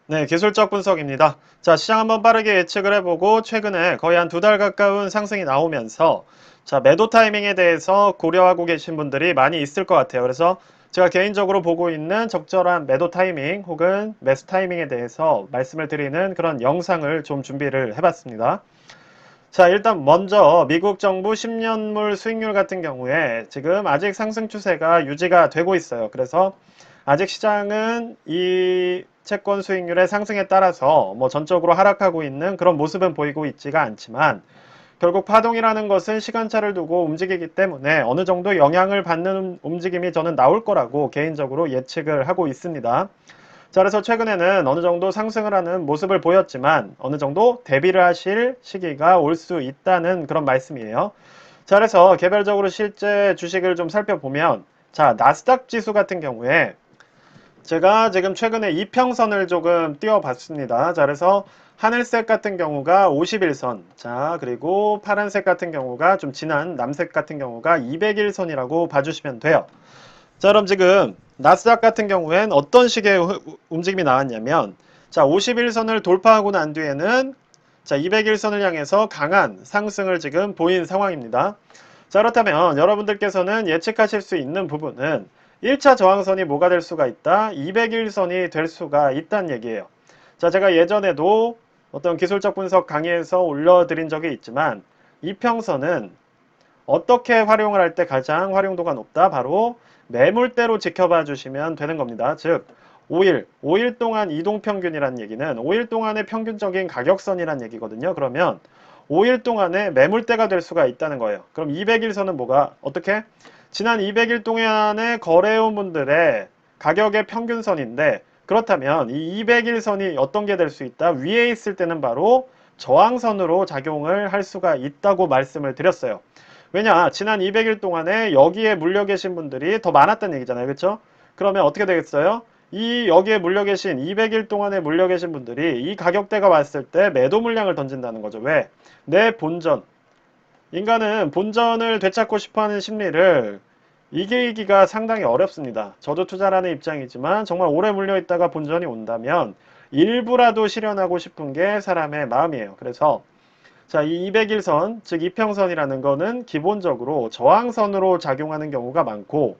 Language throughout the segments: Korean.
네, 기술적 분석입니다. 자, 시장 한번 빠르게 예측을 해보고 최근에 거의 한 두 달 가까운 상승이 나오면서 자, 매도 타이밍에 대해서 고려하고 계신 분들이 많이 있을 것 같아요. 그래서 제가 개인적으로 보고 있는 적절한 매도 타이밍 혹은 매수 타이밍에 대해서 말씀을 드리는 그런 영상을 좀 준비를 해봤습니다. 자, 일단 먼저 미국 정부 10년물 수익률 같은 경우에 지금 아직 상승 추세가 유지가 되고 있어요. 그래서 아직 시장은 이 채권 수익률의 상승에 따라서 뭐 전적으로 하락하고 있는 그런 모습은 보이고 있지가 않지만 결국 파동이라는 것은 시간차를 두고 움직이기 때문에 어느 정도 영향을 받는 움직임이 저는 나올 거라고 개인적으로 예측을 하고 있습니다. 자, 그래서 최근에는 어느 정도 상승을 하는 모습을 보였지만 어느 정도 대비를 하실 시기가 올 수 있다는 그런 말씀이에요. 자, 그래서 개별적으로 실제 주식을 좀 살펴보면 자, 나스닥 지수 같은 경우에 제가 지금 최근에 이평선을 조금 띄워봤습니다. 자, 그래서 하늘색 같은 경우가 51선, 자, 그리고 파란색 같은 경우가 좀 진한 남색 같은 경우가 201선이라고 봐주시면 돼요. 자, 그럼 지금 나스닥 같은 경우엔 어떤 식의 움직임이 나왔냐면 자, 51선을 돌파하고 난 뒤에는 자, 201선을 향해서 강한 상승을 지금 보인 상황입니다. 자, 그렇다면 여러분들께서는 예측하실 수 있는 부분은 1차 저항선이 뭐가 될 수가 있다? 201선이 될 수가 있다는 얘기예요. 자, 제가 예전에도 어떤 기술적 분석 강의에서 올려드린 적이 있지만 이평선은 어떻게 활용을 할 때 가장 활용도가 높다? 바로 매물대로 지켜봐 주시면 되는 겁니다. 즉 5일 동안 이동평균이라는 얘기는 5일 동안의 평균적인 가격선이라는 얘기거든요. 그러면 5일 동안의 매물대가 될 수가 있다는 거예요. 그럼 200일선은 뭐가 어떻게? 지난 200일 동안에 거래해온 분들의 가격의 평균선인데 그렇다면 이 200일선이 어떤 게 될 수 있다? 위에 있을 때는 바로 저항선으로 작용을 할 수가 있다고 말씀을 드렸어요. 왜냐? 지난 200일 동안에 여기에 물려 계신 분들이 더 많았다는 얘기잖아요. 그렇죠? 그러면 어떻게 되겠어요? 이 여기에 물려 계신 200일 동안에 물려 계신 분들이 이 가격대가 왔을 때 매도 물량을 던진다는 거죠. 왜? 내 본전. 인간은 본전을 되찾고 싶어하는 심리를 이기기가 상당히 어렵습니다. 저도 투자라는 입장이지만 정말 오래 물려 있다가 본전이 온다면 일부라도 실현하고 싶은 게 사람의 마음이에요. 그래서 자, 이 200일선, 즉 이평선이라는 거는 기본적으로 저항선으로 작용하는 경우가 많고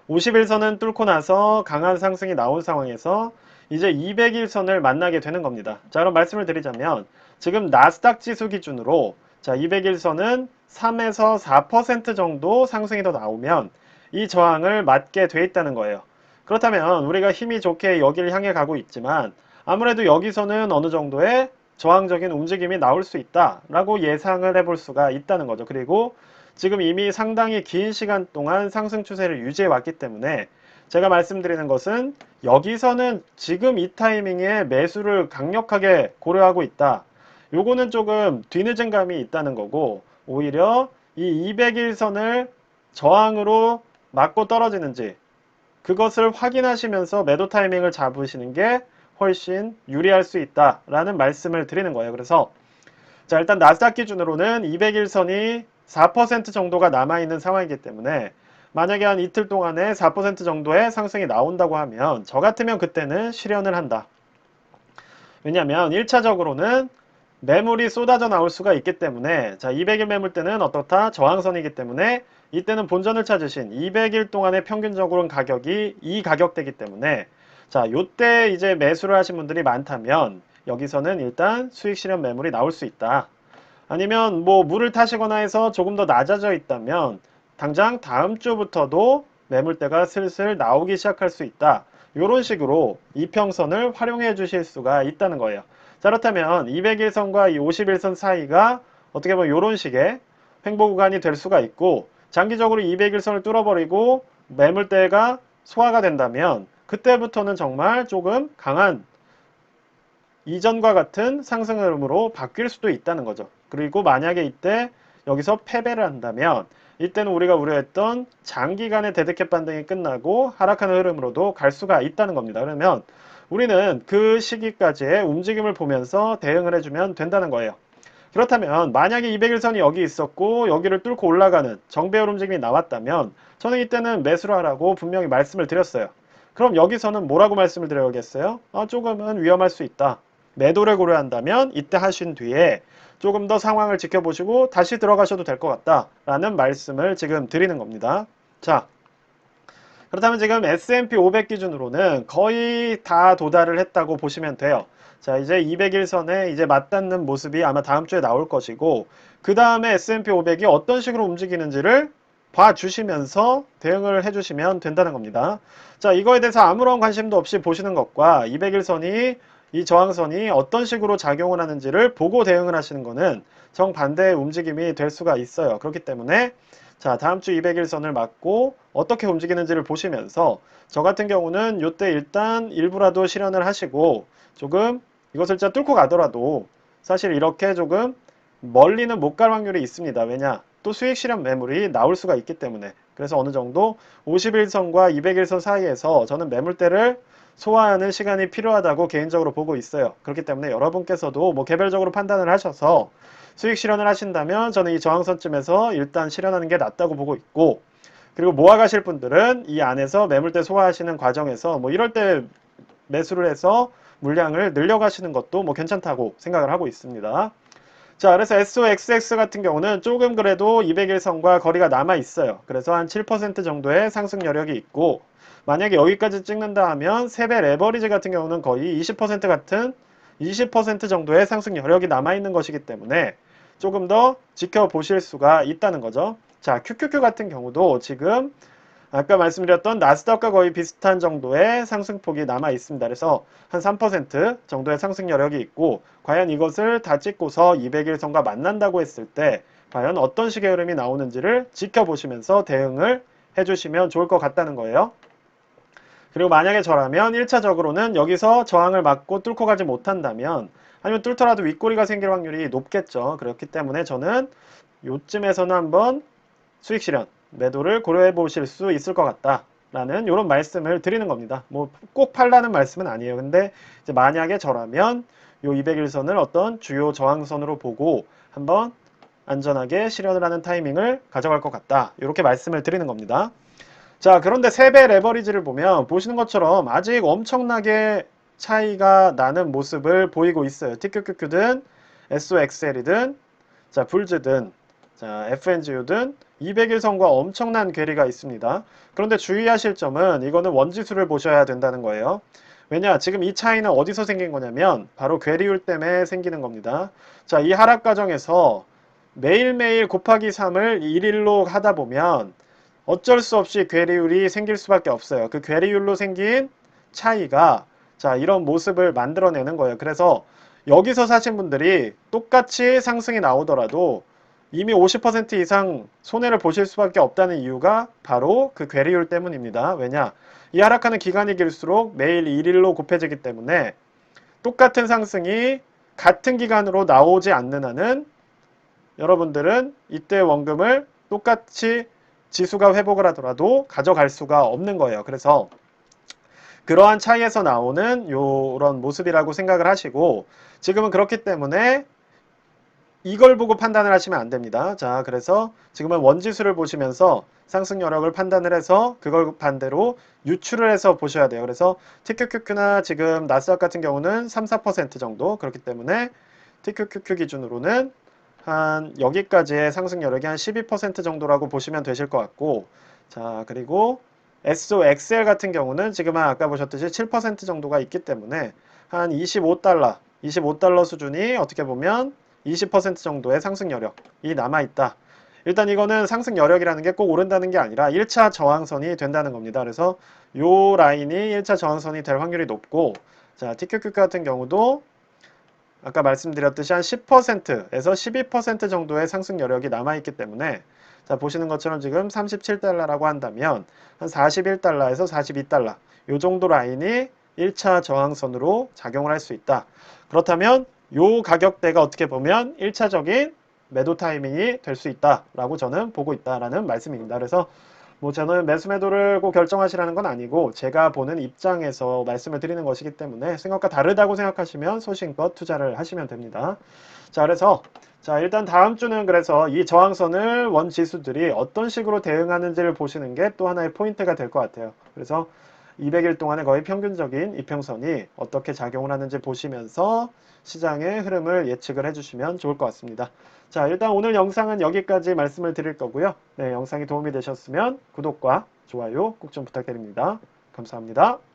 50일선은 뚫고 나서 강한 상승이 나온 상황에서 이제 200일선을 만나게 되는 겁니다. 자, 그럼 말씀을 드리자면 지금 나스닥 지수 기준으로 자, 200일선은 3에서 4% 정도 상승이 더 나오면 이 저항을 맞게 돼 있다는 거예요. 그렇다면 우리가 힘이 좋게 여기를 향해 가고 있지만 아무래도 여기서는 어느 정도의 저항적인 움직임이 나올 수 있다라고 예상을 해볼 수가 있다는 거죠. 그리고 지금 이미 상당히 긴 시간 동안 상승 추세를 유지해 왔기 때문에 제가 말씀드리는 것은 여기서는 지금 이 타이밍에 매수를 강력하게 고려하고 있다. 요거는 조금 뒤늦은 감이 있다는 거고 오히려 이 200일선을 저항으로 맞고 떨어지는지 그것을 확인하시면서 매도 타이밍을 잡으시는 게 훨씬 유리할 수 있다라는 말씀을 드리는 거예요. 그래서 자, 일단 나스닥 기준으로는 200일선이 4% 정도가 남아있는 상황이기 때문에 만약에 한 이틀 동안에 4% 정도의 상승이 나온다고 하면 저 같으면 그때는 실현을 한다. 왜냐하면 1차적으로는 매물이 쏟아져 나올 수가 있기 때문에 자, 200일 매물 때는 어떻다? 저항선이기 때문에 이때는 본전을 찾으신 200일 동안의 평균적으로는 가격이 이 가격대이기 때문에 자, 요때 이제 매수를 하신 분들이 많다면 여기서는 일단 수익 실현 매물이 나올 수 있다. 아니면 뭐 물을 타시거나 해서 조금 더 낮아져 있다면 당장 다음 주부터도 매물대가 슬슬 나오기 시작할 수 있다. 이런 식으로 이평선을 활용해 주실 수가 있다는 거예요. 자, 그렇다면 200일선과 이 51선 사이가 어떻게 보면 이런 식의 횡보 구간이 될 수가 있고 장기적으로 200일선을 뚫어버리고 매물대가 소화가 된다면 그때부터는 정말 조금 강한 이전과 같은 상승 흐름으로 바뀔 수도 있다는 거죠. 그리고 만약에 이때 여기서 패배를 한다면 이때는 우리가 우려했던 장기간의 데드캣 반등이 끝나고 하락하는 흐름으로도 갈 수가 있다는 겁니다. 그러면 우리는 그 시기까지의 움직임을 보면서 대응을 해주면 된다는 거예요. 그렇다면 만약에 200일선이 여기 있었고 여기를 뚫고 올라가는 정배열 움직임이 나왔다면 저는 이때는 매수를 하라고 분명히 말씀을 드렸어요. 그럼 여기서는 뭐라고 말씀을 드려야겠어요? 조금은 위험할 수 있다. 매도를 고려한다면 이때 하신 뒤에 조금 더 상황을 지켜보시고 다시 들어가셔도 될 것 같다 라는 말씀을 지금 드리는 겁니다. 자, 그렇다면 지금 S&P 500 기준으로는 거의 다 도달을 했다고 보시면 돼요. 자, 이제 200일선에 이제 맞닿는 모습이 아마 다음 주에 나올 것이고, 그 다음에 S&P 500이 어떤 식으로 움직이는지를 봐주시면서 대응을 해주시면 된다는 겁니다. 자, 이거에 대해서 아무런 관심도 없이 보시는 것과 200일선이 이 저항선이 어떤 식으로 작용을 하는지를 보고 대응을 하시는 것은 정반대의 움직임이 될 수가 있어요. 그렇기 때문에 자, 다음 주 200일선을 맞고 어떻게 움직이는지를 보시면서 저 같은 경우는 이때 일단 일부라도 실현을 하시고 조금 이것을 진짜 뚫고 가더라도 사실 이렇게 조금 멀리는 못 갈 확률이 있습니다. 왜냐? 또 수익 실현 매물이 나올 수가 있기 때문에. 그래서 어느 정도 50일선과 200일선 사이에서 저는 매물대를 소화하는 시간이 필요하다고 개인적으로 보고 있어요. 그렇기 때문에 여러분께서도 뭐 개별적으로 판단을 하셔서 수익 실현을 하신다면 저는 이 저항선쯤에서 일단 실현하는 게 낫다고 보고 있고, 그리고 모아가실 분들은 이 안에서 매물대 소화하시는 과정에서 뭐 이럴 때 매수를 해서 물량을 늘려가시는 것도 뭐 괜찮다고 생각을 하고 있습니다. 자, 그래서 SOXX 같은 경우는 조금 그래도 200일선과 거리가 남아 있어요. 그래서 한 7% 정도의 상승 여력이 있고, 만약에 여기까지 찍는다 하면 3배 레버리지 같은 경우는 거의 20% 같은 20% 정도의 상승 여력이 남아 있는 것이기 때문에 조금 더 지켜보실 수가 있다는 거죠. 자, QQQ 같은 경우도 지금 아까 말씀드렸던 나스닥과 거의 비슷한 정도의 상승폭이 남아 있습니다. 그래서 한 3% 정도의 상승 여력이 있고, 과연 이것을 다 찍고서 200일선과 만난다고 했을 때 과연 어떤 식의 흐름이 나오는지를 지켜보시면서 대응을 해주시면 좋을 것 같다는 거예요. 그리고 만약에 저라면 1차적으로는 여기서 저항을 맞고 뚫고 가지 못한다면, 아니면 뚫더라도 윗꼬리가 생길 확률이 높겠죠. 그렇기 때문에 저는 요쯤에서는 한번 수익 실현, 매도를 고려해 보실 수 있을 것 같다 라는 이런 말씀을 드리는 겁니다. 뭐 꼭 팔라는 말씀은 아니에요. 근데 이제 만약에 저라면 요 200일선을 어떤 주요 저항선으로 보고 한번 안전하게 실현을 하는 타이밍을 가져갈 것 같다, 이렇게 말씀을 드리는 겁니다. 자, 그런데 3배 레버리지를 보면 보시는 것처럼 아직 엄청나게 차이가 나는 모습을 보이고 있어요. TQQQ든 SOXL이든 자, 불즈든 자, FNGU든 200일선과 엄청난 괴리가 있습니다. 그런데 주의하실 점은 이거는 원지수를 보셔야 된다는 거예요. 왜냐? 지금 이 차이는 어디서 생긴 거냐면 바로 괴리율 때문에 생기는 겁니다. 자, 이 하락 과정에서 매일매일 곱하기 3을 1일로 하다 보면 어쩔 수 없이 괴리율이 생길 수밖에 없어요. 그 괴리율로 생긴 차이가 자, 이런 모습을 만들어내는 거예요. 그래서 여기서 사신 분들이 똑같이 상승이 나오더라도 이미 50% 이상 손해를 보실 수밖에 없다는 이유가 바로 그 괴리율 때문입니다. 왜냐? 이 하락하는 기간이 길수록 매일 1일로 곱해지기 때문에 똑같은 상승이 같은 기간으로 나오지 않는 한은 여러분들은 이때 원금을 똑같이 지수가 회복을 하더라도 가져갈 수가 없는 거예요. 그래서 그러한 차이에서 나오는 요런 모습이라고 생각을 하시고, 지금은 그렇기 때문에 이걸 보고 판단을 하시면 안 됩니다. 자, 그래서 지금은 원지수를 보시면서 상승 여력을 판단을 해서 그걸 반대로 유출을 해서 보셔야 돼요. 그래서 TQQQ나 지금 나스닥 같은 경우는 3, 4% 정도, 그렇기 때문에 TQQQ 기준으로는 한 여기까지의 상승 여력이 한 12% 정도라고 보시면 되실 것 같고, 자, 그리고 SOXL 같은 경우는 지금은 아까 보셨듯이 7% 정도가 있기 때문에 한 25달러 수준이 어떻게 보면 20% 정도의 상승 여력이 남아있다. 일단 이거는 상승 여력이라는 게 꼭 오른다는 게 아니라 1차 저항선이 된다는 겁니다. 그래서 요 라인이 1차 저항선이 될 확률이 높고, 자, TQQ 같은 경우도 아까 말씀드렸듯이 한 10%에서 12% 정도의 상승 여력이 남아있기 때문에 자, 보시는 것처럼 지금 37달러라고 한다면 한 41달러에서 42달러 요 정도 라인이 1차 저항선으로 작용을 할 수 있다. 그렇다면 요 가격대가 어떻게 보면 1차적인 매도 타이밍이 될 수 있다라고 저는 보고 있다라는 말씀입니다. 그래서 뭐 저는 매수 매도를 꼭 결정하시라는 건 아니고 제가 보는 입장에서 말씀을 드리는 것이기 때문에 생각과 다르다고 생각하시면 소신껏 투자를 하시면 됩니다. 자, 그래서 자, 일단 다음 주는 그래서 이 저항선을 원 지수들이 어떤 식으로 대응하는지를 보시는 게 또 하나의 포인트가 될 것 같아요. 그래서 200일 동안의 거의 평균적인 이평선이 어떻게 작용을 하는지 보시면서 시장의 흐름을 예측을 해주시면 좋을 것 같습니다. 자, 일단 오늘 영상은 여기까지 말씀을 드릴 거고요. 네, 영상이 도움이 되셨으면 구독과 좋아요 꼭 좀 부탁드립니다. 감사합니다.